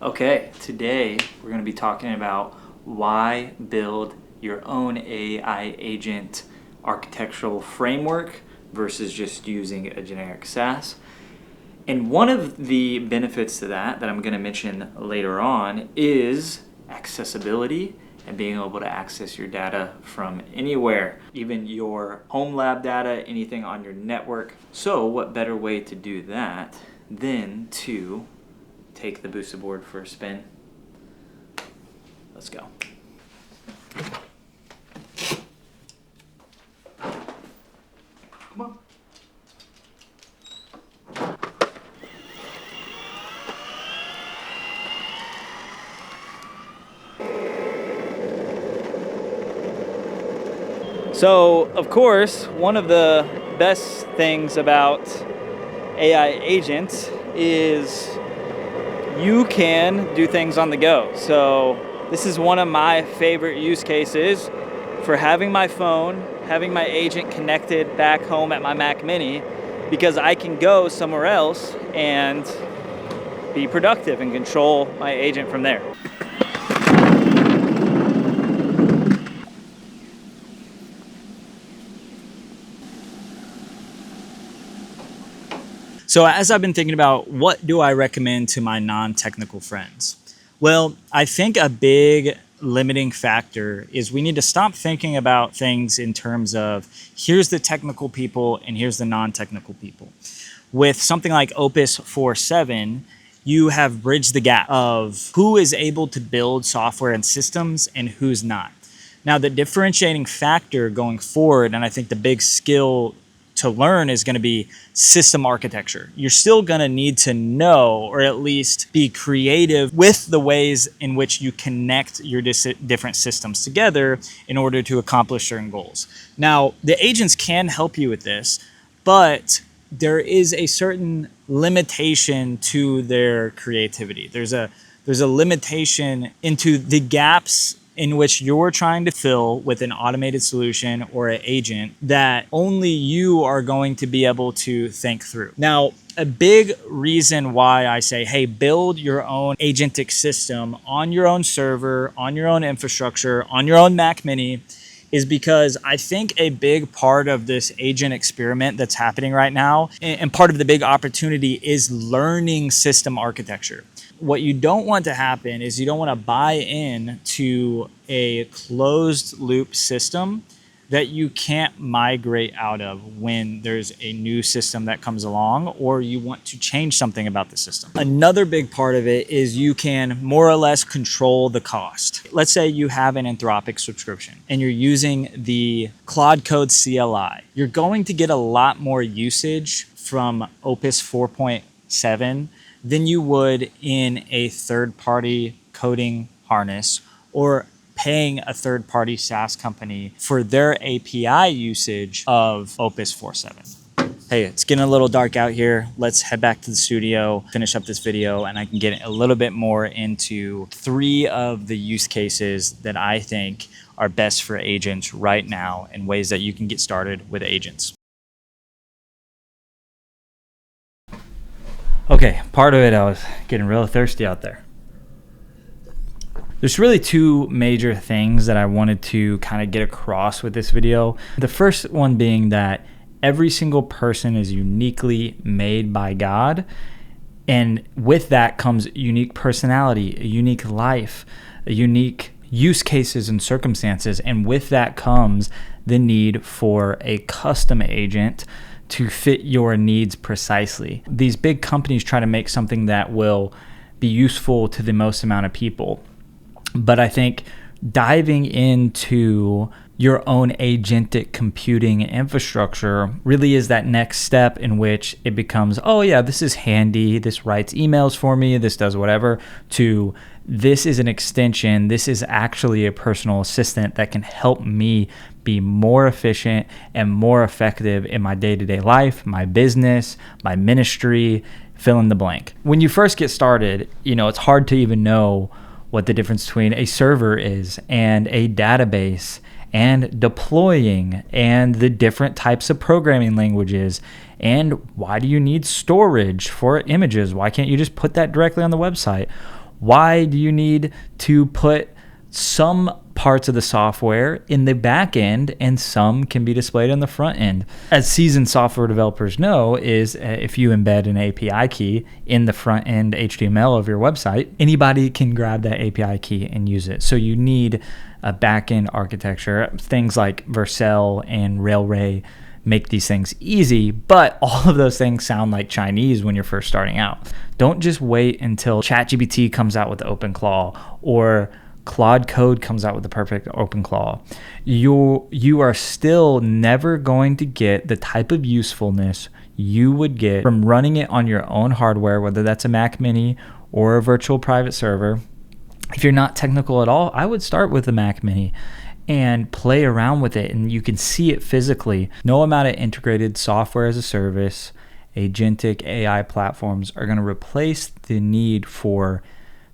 Okay, today we're going to be talking about why build your own AI agent architectural framework versus just using a generic SaaS. And one of the benefits to that I'm going to mention later on is accessibility and being able to access your data from anywhere, even your home lab data, anything on your network. So what better way to do that than to take the Boosted board for a spin? Let's go. Come on. So, of course, one of the best things about AI agents is you can do things on the go. So this is one of my favorite use cases for having my phone, having my agent connected back home at my Mac Mini, because I can go somewhere else and be productive and control my agent from there. So as I've been thinking about what do I recommend to my non-technical friends? Well, I think a big limiting factor is we need to stop thinking about things in terms of here's the technical people and here's the non-technical people. With something like Opus 4.7, you have bridged the gap of who is able to build software and systems and who's not. Now, the differentiating factor going forward, and I think the big skill to learn, is going to be system architecture. You're still going to need to know, or at least be creative with the ways in which you connect your different systems together in order to accomplish certain goals. Now, the agents can help you with this, but there is a certain limitation to their creativity. There's a limitation into the gaps in which you're trying to fill with an automated solution or an agent that only you are going to be able to think through. Now, a big reason why I say, hey, build your own agentic system on your own server, on your own infrastructure, on your own Mac Mini, is because I think a big part of this agent experiment that's happening right now, and part of the big opportunity, is learning system architecture. What you don't want to happen is you don't want to buy in to a closed loop system that you can't migrate out of when there's a new system that comes along, or you want to change something about the system. Another big part of it is you can more or less control the cost. Let's say you have an Anthropic subscription and you're using the Claude Code CLI. You're going to get a lot more usage from Opus 4.7 than you would in a third-party coding harness or paying a third-party SaaS company for their API usage of Opus 4.7. Hey, it's getting a little dark out here. Let's head back to the studio, finish up this video, and I can get a little bit more into 3 of the use cases that I think are best for agents right now and ways that you can get started with agents. Okay, part of it, I was getting real thirsty out there. There's really 2 major things that I wanted to kind of get across with this video. The first one being that every single person is uniquely made by God, and with that comes unique personality, a unique life, a unique use cases and circumstances, and with that comes the need for a custom agent to fit your needs precisely. These big companies try to make something that will be useful to the most amount of people. But I think diving into your own agentic computing infrastructure really is that next step in which it becomes, oh yeah, this is handy, this writes emails for me, this does whatever, to this is an extension, this is actually a personal assistant that can help me be more efficient and more effective in my day-to-day life, my business, my ministry, fill in the blank. When you first get started, it's hard to even know what the difference between a server is and a database and deploying and the different types of programming languages and why do you need storage for images? Why can't you just put that directly on the website? Why do you need to put some parts of the software in the back end and some can be displayed on the front end? As seasoned software developers know, is if you embed an API key in the front end HTML of your website, anybody can grab that API key and use it. So you need a back end architecture. Things like Vercel and Railway make these things easy, but all of those things sound like Chinese when you're first starting out. Don't just wait until ChatGPT comes out with OpenClaw or Claude Code comes out with the perfect OpenClaw. You are still never going to get the type of usefulness you would get from running it on your own hardware, whether that's a Mac Mini or a virtual private server. If you're not technical at all, I would start with the Mac Mini and play around with it, and you can see it physically. No amount of integrated software as a service, agentic AI platforms are going to replace the need for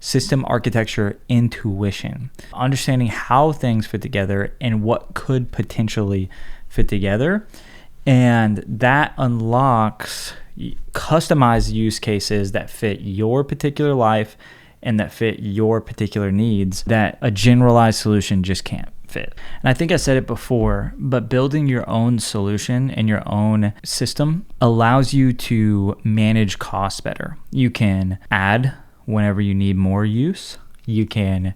system architecture intuition, understanding how things fit together and what could potentially fit together. And that unlocks customized use cases that fit your particular life and that fit your particular needs that a generalized solution just can't fit. And I think I said it before, but building your own solution and your own system allows you to manage costs better. You can add whenever you need more use. You can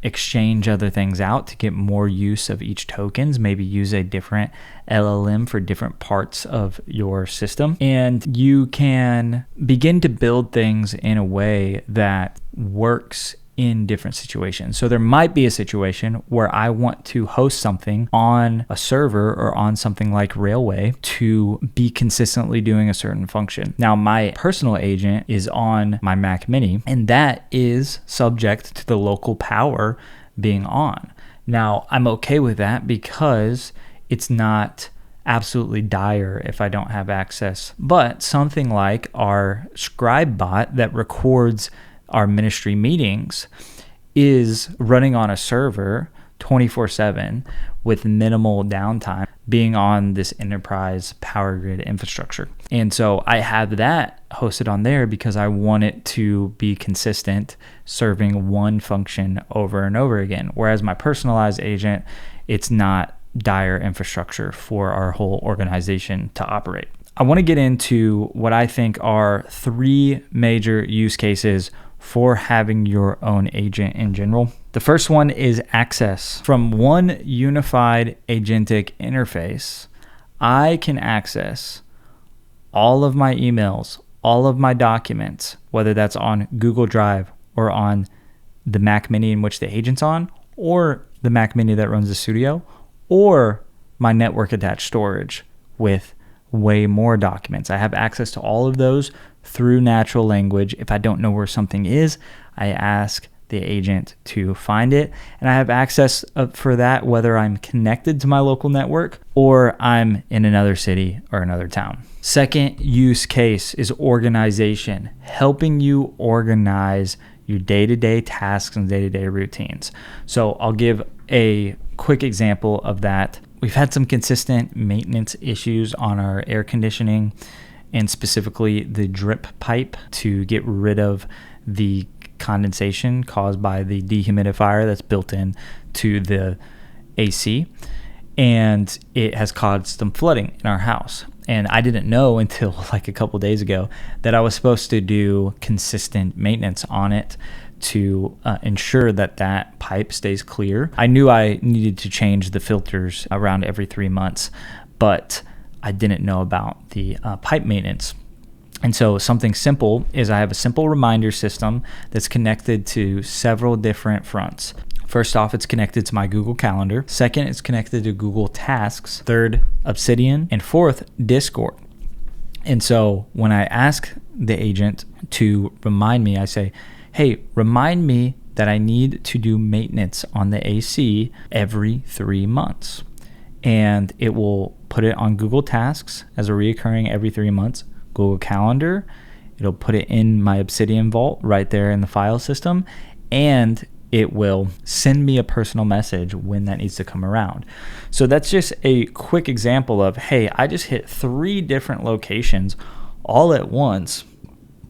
exchange other things out to get more use of each tokens, maybe use a different LLM for different parts of your system. And you can begin to build things in a way that works in different situations. So there might be a situation where I want to host something on a server or on something like Railway to be consistently doing a certain function. Now, my personal agent is on my Mac Mini, and that is subject to the local power being on. Now, I'm okay with that because it's not absolutely dire if I don't have access. But something like our Scribe bot that records our ministry meetings is running on a server 24/7 with minimal downtime, being on this enterprise power grid infrastructure. And so I have that hosted on there because I want it to be consistent, serving one function over and over again. Whereas my personalized agent, it's not dire infrastructure for our whole organization to operate. I want to get into what I think are 3 major use cases for having your own agent in general. The first one is access. From one unified agentic interface, I can access all of my emails, all of my documents, whether that's on Google Drive or on the Mac Mini in which the agent's on, or the Mac Mini that runs the studio, or my network attached storage with way more documents. I have access to all of those through natural language. If I don't know where something is, I ask the agent to find it, and I have access for that whether I'm connected to my local network or I'm in another city or another town. Second use case is organization, helping you organize your day-to-day tasks and day-to-day routines. So I'll give a quick example of that. We've had some consistent maintenance issues on our air conditioning and specifically the drip pipe to get rid of the condensation caused by the dehumidifier that's built in to the AC. And it has caused some flooding in our house. And I didn't know until like a couple days ago that I was supposed to do consistent maintenance on it to ensure that that pipe stays clear. I knew I needed to change the filters around every 3 months, but I didn't know about the pipe maintenance. And so something simple is I have a simple reminder system that's connected to several different fronts. First off, it's connected to my Google Calendar. Second, it's connected to Google Tasks. Third, Obsidian. And fourth, Discord. And so when I ask the agent to remind me, I say, hey, remind me that I need to do maintenance on the AC every 3 months. And it will put it on Google Tasks as a reoccurring every 3 months. Google Calendar, it'll put it in my Obsidian vault right there in the file system. And it will send me a personal message when that needs to come around. So that's just a quick example of, hey, I just hit 3 different locations all at once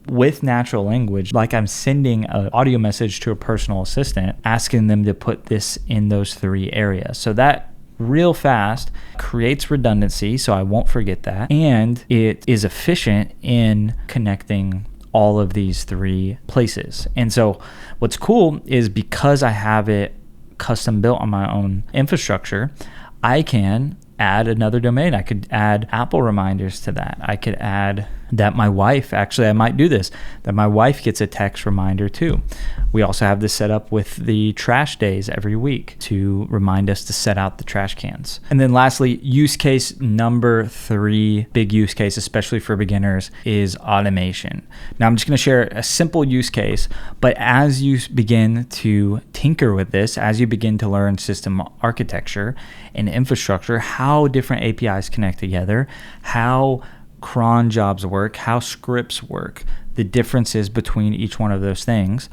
with natural language, like I'm sending an audio message to a personal assistant, asking them to put this in those 3 areas. So that real fast creates redundancy, so I won't forget that. And it is efficient in connecting all of these 3 places. And so what's cool is because I have it custom built on my own infrastructure, I can add another domain. I could add Apple reminders to that. I could add that my wife, actually I might do this, that my wife gets a text reminder too. We also have this set up with the trash days every week to remind us to set out the trash cans. And then lastly, use case number 3, big use case, especially for beginners, is automation. Now I'm just going to share a simple use case, but as you begin to tinker with this, as you begin to learn system architecture and infrastructure, how different APIs connect together, how cron jobs work, how scripts work, the differences between each one of those things,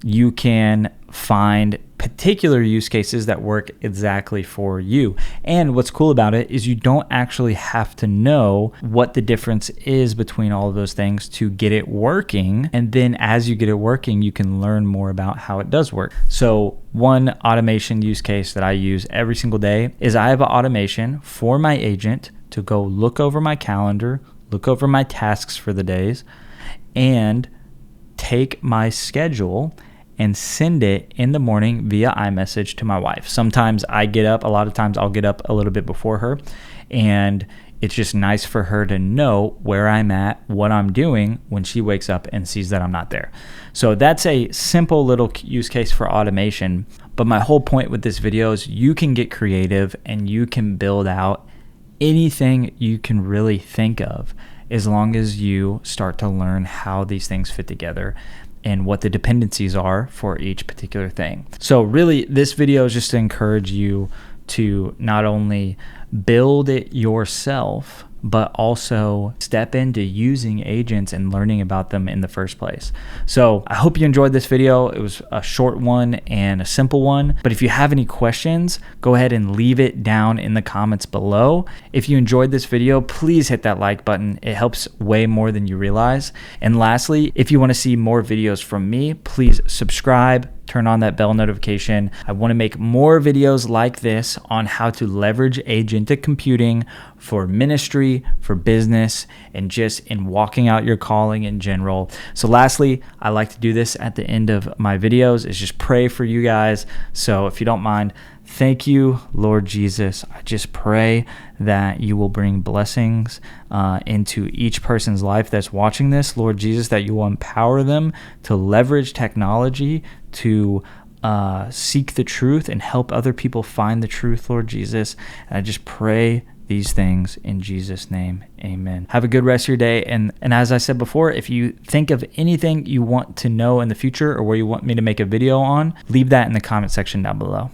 you can find particular use cases that work exactly for you. And what's cool about it is you don't actually have to know what the difference is between all of those things to get it working. And then as you get it working, you can learn more about how it does work. So one automation use case that I use every single day is I have an automation for my agent to go look over my calendar, look over my tasks for the days, and take my schedule and send it in the morning via iMessage to my wife. Sometimes I get up, a lot of times I'll get up a little bit before her, and it's just nice for her to know where I'm at, what I'm doing when she wakes up and sees that I'm not there. So that's a simple little use case for automation. But my whole point with this video is you can get creative and you can build out anything you can really think of as long as you start to learn how these things fit together and what the dependencies are for each particular thing. So really, this video is just to encourage you to not only build it yourself, but also step into using agents and learning about them in the first place. So I hope you enjoyed this video. It was a short one and a simple one, but if you have any questions, go ahead and leave it down in the comments below. If you enjoyed this video, please hit that like button. It helps way more than you realize. And lastly, if you want to see more videos from me, please subscribe, turn on that bell notification. I want to make more videos like this on how to leverage agentic computing for ministry, for business, and just in walking out your calling in general. So lastly, I like to do this at the end of my videos, is just pray for you guys. So if you don't mind, thank you, Lord Jesus. I just pray that you will bring blessings into each person's life that's watching this. Lord Jesus, that you will empower them to leverage technology to seek the truth and help other people find the truth, Lord Jesus. And I just pray these things in Jesus' name. Amen. Have a good rest of your day. And as I said before, if you think of anything you want to know in the future or where you want me to make a video on, leave that in the comment section down below.